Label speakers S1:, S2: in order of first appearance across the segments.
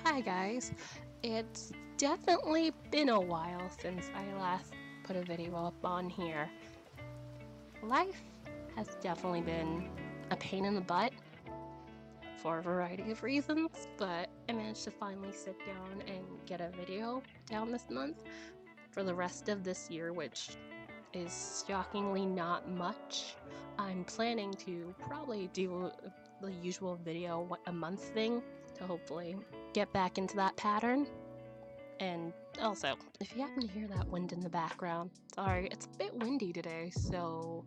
S1: Hi guys, it's definitely been a while since I last put a video up on here. Life has definitely been a pain in the butt for a variety of reasons, but I managed to finally sit down and get a video down this month for the rest of this year, which is shockingly not much. I'm planning to probably do the usual video a month thing to hopefully get back into that pattern. And also, if you happen to hear that wind in the background, sorry, it's a bit windy today, so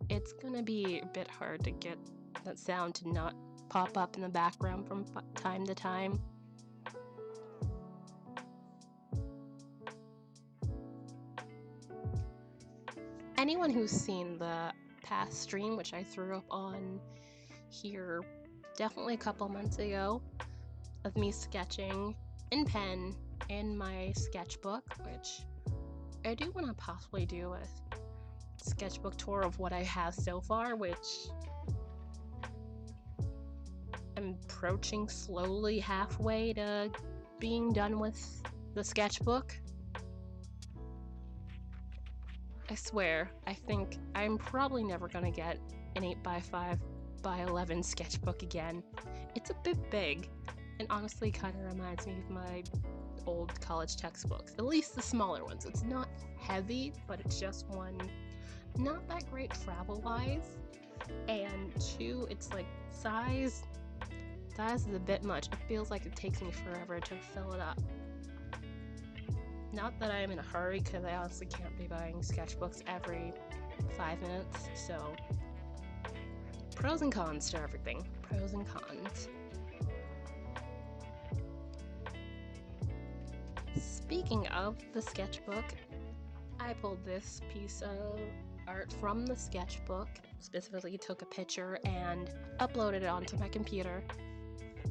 S1: it's gonna be a bit hard to get that sound to not pop up in the background from time to time. Anyone who's seen the past stream, which I threw up on here definitely a couple months ago, of me sketching in pen in my sketchbook, which I do want to possibly do a sketchbook tour of what I have so far, which I'm approaching slowly halfway to being done with the sketchbook. I swear, I think I'm probably never gonna get an 8x5x11 sketchbook again. It's a bit big, and honestly kind of reminds me of my old college textbooks, at least the smaller ones. It's not heavy, but it's just one, not that great travel-wise, and two, it's like size is a bit much. It feels like it takes me forever to fill it up. Not that I'm in a hurry, because I honestly can't be buying sketchbooks every 5 minutes, so pros and cons to everything. Pros and cons. Speaking of the sketchbook, I pulled this piece of art from the sketchbook, specifically took a picture and uploaded it onto my computer,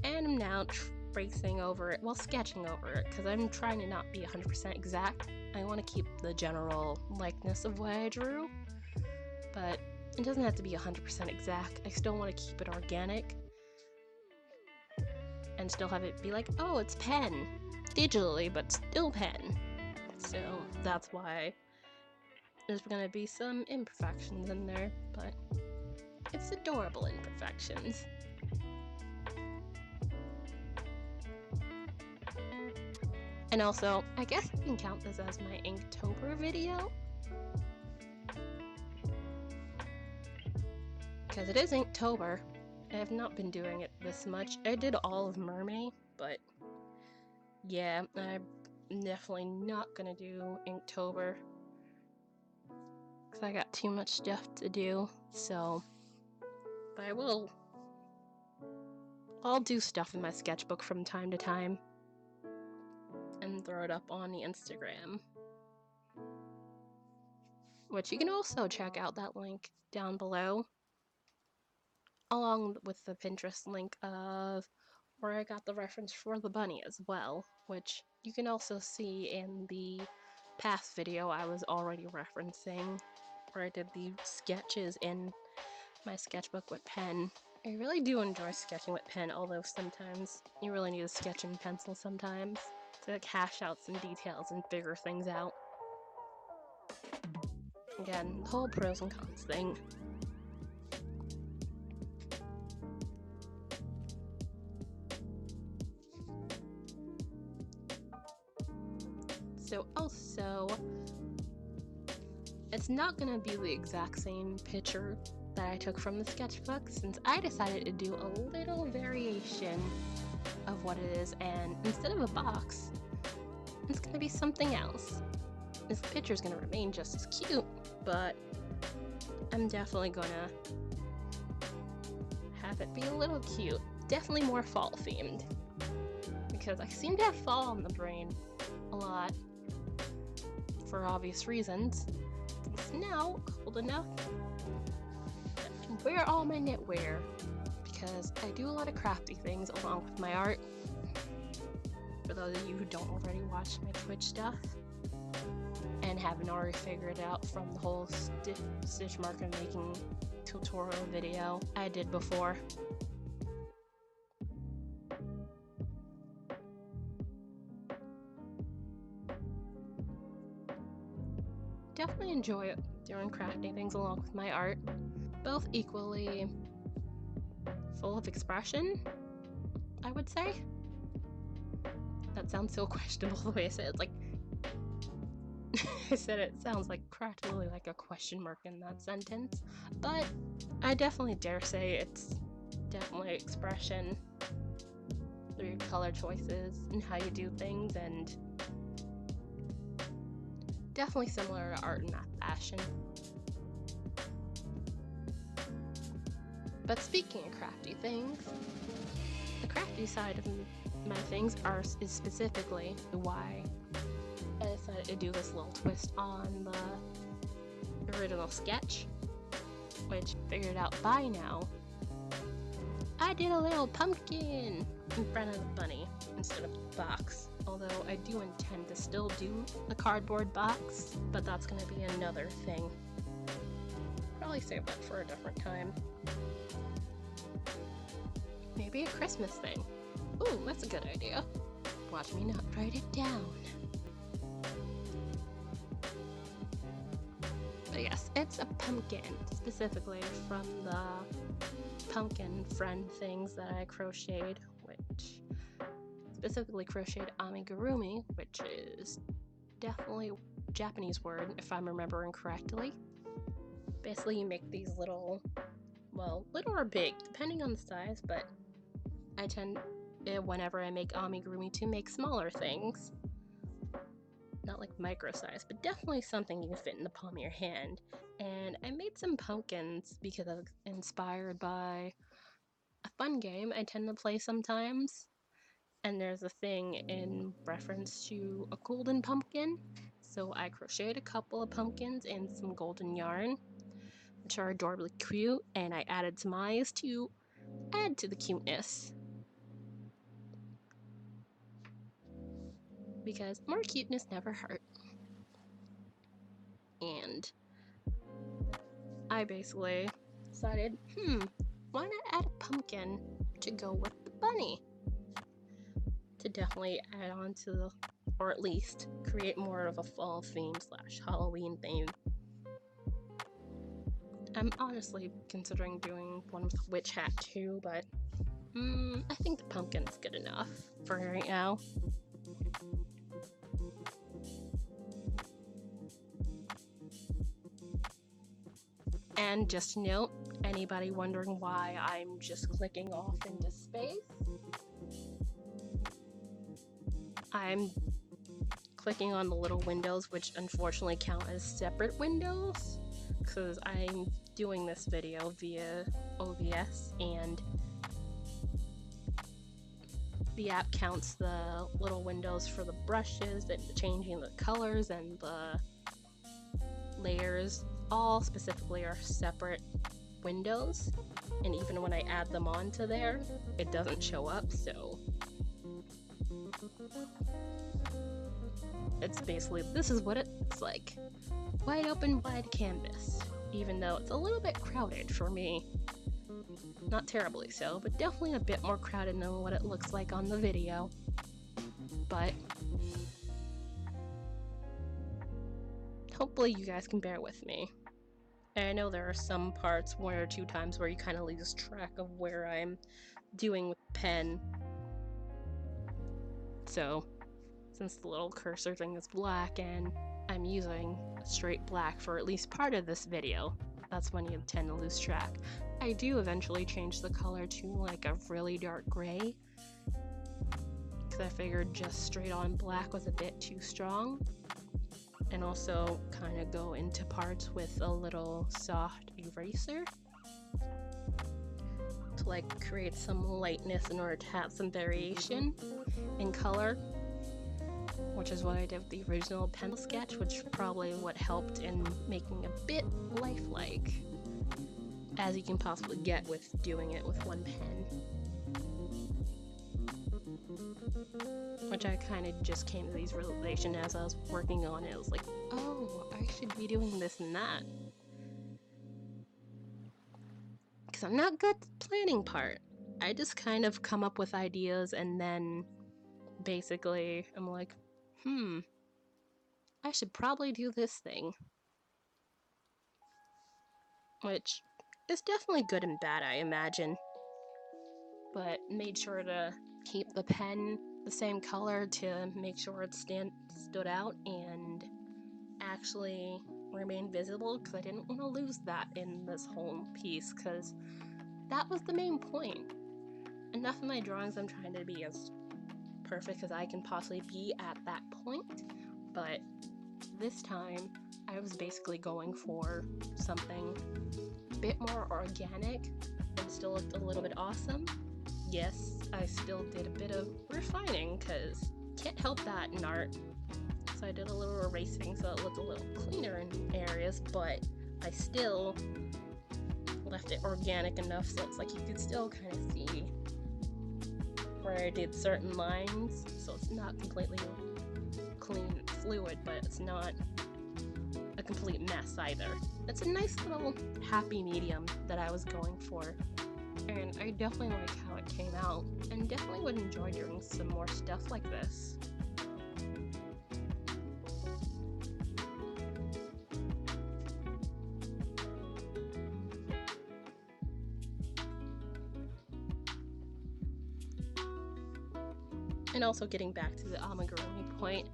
S1: and I'm now tracing over it, well, sketching over it, because I'm trying to not be 100% exact. I want to keep the general likeness of what I drew, but it doesn't have to be 100% exact. I still want to keep it organic and still have it be like, oh, it's pen, digitally, but still pen. So that's why there's gonna be some imperfections in there, but it's adorable imperfections. And also, I guess I can count this as my Inktober video, because it is Inktober. I have not been doing it this much. I did all of Mermaid, but yeah, I'm definitely not gonna do Inktober, because I got too much stuff to do, so, but I'll do stuff in my sketchbook from time to time and throw it up on the Instagram, which you can also check out that link down below, along with the Pinterest link of where I got the reference for the bunny as well, which you can also see in the past video I was already referencing, where I did the sketches in my sketchbook with pen. I really do enjoy sketching with pen, although sometimes you really need to sketch in pencil sometimes to hash out some details and figure things out. Again, the whole pros and cons thing. So also, it's not gonna be the exact same picture that I took from the sketchbook, since I decided to do a little variation of what it is, and instead of a box, it's gonna be something else. This picture's gonna remain just as cute, but I'm definitely gonna have it be a little cute. Definitely more fall themed, because I seem to have fall on the brain a lot, for obvious reasons. It's now cold enough that I can wear all my knitwear, because I do a lot of crafty things along with my art. For those of you who don't already watch my Twitch stuff and haven't already figured it out from the whole stitch marker making tutorial video I did before. definitely enjoy doing crafting things along with my art, both equally full of expression, I would say. That sounds so questionable the way I said it. It's like I said it sounds like practically like a question mark in that sentence, but I definitely dare say it's definitely expression through your color choices and how you do things, and definitely similar to art in that fashion. But speaking of crafty things, the crafty side of my things is specifically why I decided to do this little twist on the original sketch, which figured out by now. I did a little pumpkin in front of the bunny instead of the box, although I do intend to still do the cardboard box, but that's going to be another thing. Probably save that for a different time. Maybe a Christmas thing. Ooh, that's a good idea. Watch me not write it down. But yes, it's a pumpkin, specifically from the pumpkin friend things that I crocheted, which specifically crocheted amigurumi, which is definitely a Japanese word if I'm remembering correctly. Basically, you make these little, well, little or big, depending on the size, but I tend, whenever I make amigurumi, to make smaller things. Not like micro size, but definitely something you can fit in the palm of your hand. And I made some pumpkins because I was inspired by a fun game I tend to play sometimes. And there's a thing in reference to a golden pumpkin. So I crocheted a couple of pumpkins and some golden yarn, which are adorably cute, and I added some eyes to add to the cuteness. Because more cuteness never hurt. And I basically decided, why not add a pumpkin to go with the bunny? To definitely add on to the, or at least create more of a fall theme / Halloween theme. I'm honestly considering doing one with a witch hat too, but I think the pumpkin's good enough for right now. And just to note, anybody wondering why I'm just clicking off into space, I'm clicking on the little windows, which unfortunately count as separate windows, because I'm doing this video via OBS, and the app counts the little windows for the brushes and changing the colors and the layers. All specifically are separate windows, and even when I add them onto there, it doesn't show up, so it's basically, this is what it looks like. Wide open, wide canvas, even though it's a little bit crowded for me. Not terribly so, but definitely a bit more crowded than what it looks like on the video. But hopefully you guys can bear with me. And I know there are some parts, 1 or 2 times, where you kind of lose track of where I'm doing with the pen. So, since the little cursor thing is black and I'm using straight black for at least part of this video, that's when you tend to lose track. I do eventually change the color to like a really dark gray, because I figured just straight on black was a bit too strong. And also kind of go into parts with a little soft eraser to like create some lightness in order to have some variation in color, which is what I did with the original pencil sketch, which is probably what helped in making a bit lifelike as you can possibly get with doing it with one pen. Which I kind of just came to these realizations as I was working on it. I was like, oh, I should be doing this and that. Because I'm not good at the planning part. I just kind of come up with ideas and then basically I'm like, I should probably do this thing. which is definitely good and bad, I imagine. But made sure to keep the pen the same color to make sure it stood out and actually remain visible, because I didn't want to lose that in this whole piece, because that was the main point. Enough of my drawings, I'm trying to be as perfect as I can possibly be at that point, but this time I was basically going for something a bit more organic and still looked a little bit awesome. Yes, I still did a bit of refining, because can't help that in art. So I did a little erasing so it looked a little cleaner in areas, but I still left it organic enough so it's like you could still kind of see where I did certain lines, so it's not completely clean and fluid, but it's not a complete mess either. It's a nice little happy medium that I was going for, and I definitely like how it came out, and definitely would enjoy doing some more stuff like this. And also getting back to the amigurumi point,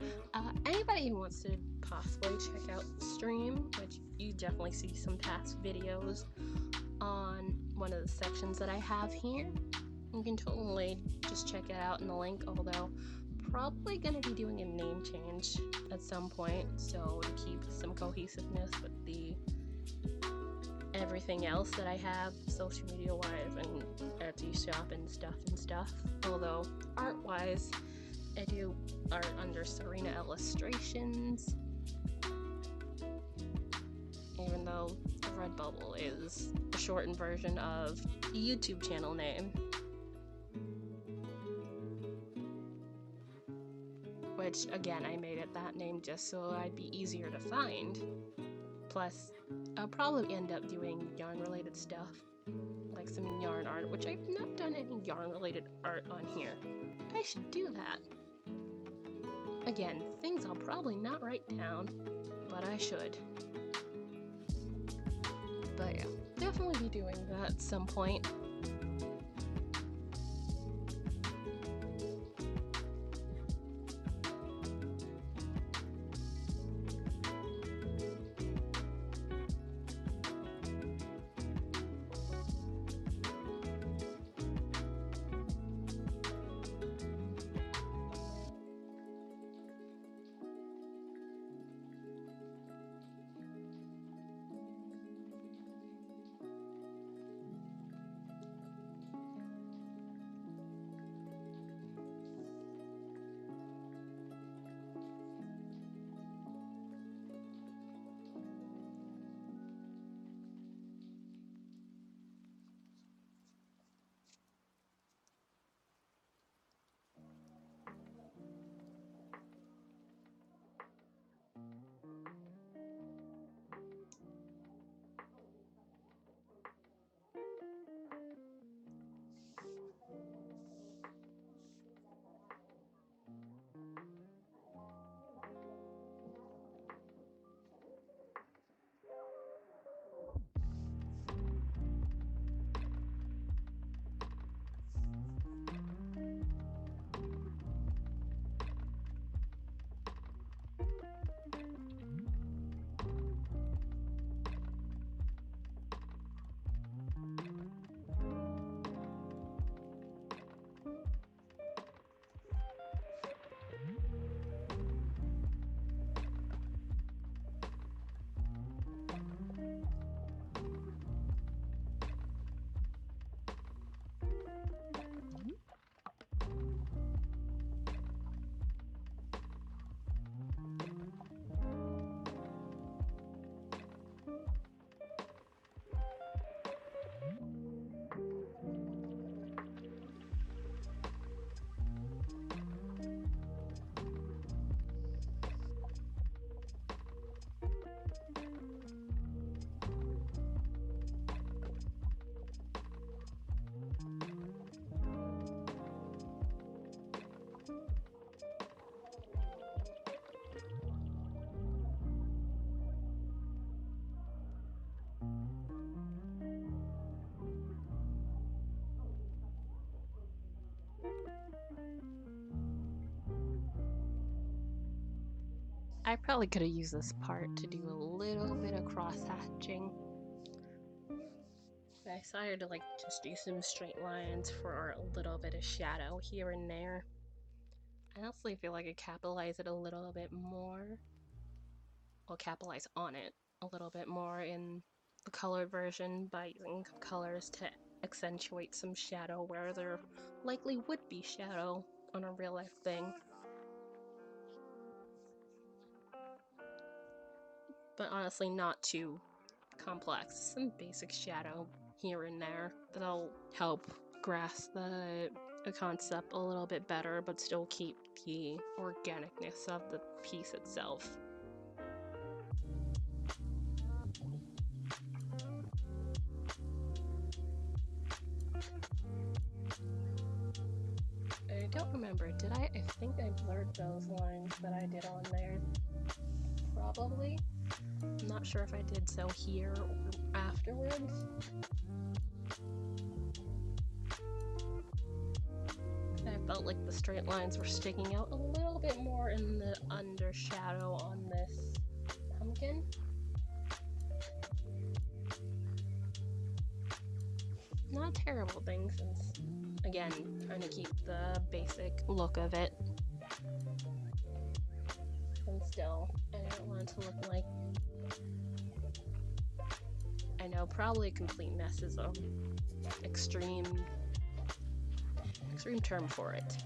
S1: anybody who wants to possibly check out the stream, which you definitely see some past videos on one of the sections that I have here, you can totally just check it out in the link, although probably going to be doing a name change at some point, so to keep some cohesiveness with the everything else that I have social media wise and Etsy shop and stuff. Although art wise, I do art under Serena Illustrations, even though Redbubble is a shortened version of the YouTube channel name, which again I made it that name just so I'd be easier to find. Plus, I'll probably end up doing yarn related stuff, like some yarn art, which I've not done any yarn related art on here. I should do that. Again, things I'll probably not write down, but I should. But yeah, definitely be doing that at some point. I probably could have used this part to do a little bit of cross-hatching. I decided to just do some straight lines for a little bit of shadow here and there. I honestly feel like I capitalize it a little bit more. Well, capitalize on it a little bit more in the colored version by using colors to accentuate some shadow where there likely would be shadow on a real life thing. But honestly, not too complex. Some basic shadow here and there that'll help grasp the concept a little bit better, but still keep the organicness of the piece itself. I don't remember, did I think I blurred those lines that I did on there. Probably. I'm not sure if I did so here or afterwards. I felt like the straight lines were sticking out a little bit more in the undershadow on this pumpkin. Not a terrible thing since, again, trying to keep the basic look of it. And still, I don't want it to look like, I know, probably a complete mess is an extreme term for it.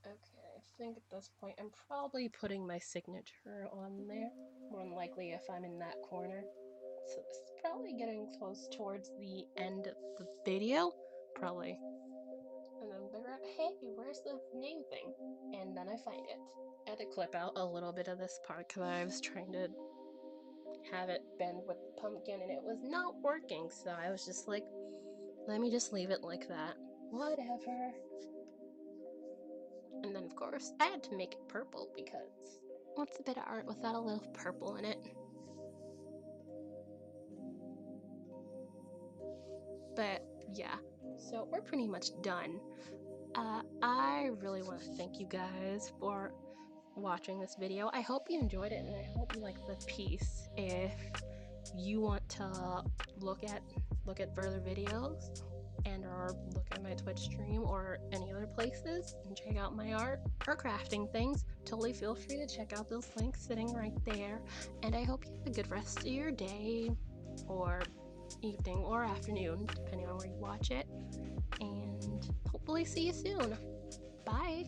S1: Okay, I think at this point I'm probably putting my signature on there, more than likely if I'm in that corner. So this is probably getting close towards the end of the video, probably. And then figure out, hey, where's the name thing? And then I find it. I had to clip out a little bit of this part because I was trying to have it bend with the pumpkin and it was not working, so I was just like, let me just leave it like that. Whatever. And then, of course, I had to make it purple because what's a bit of art without a little purple in it? But yeah, so we're pretty much done. I really want to thank you guys for watching this video. I hope you enjoyed it and I hope you like the piece. If you want to look at further videos and or look at my Twitch stream or any other places and check out my art or crafting things, totally feel free to check out those links sitting right there. And I hope you have a good rest of your day or evening or afternoon, depending on where you watch it. And hopefully see you soon. Bye!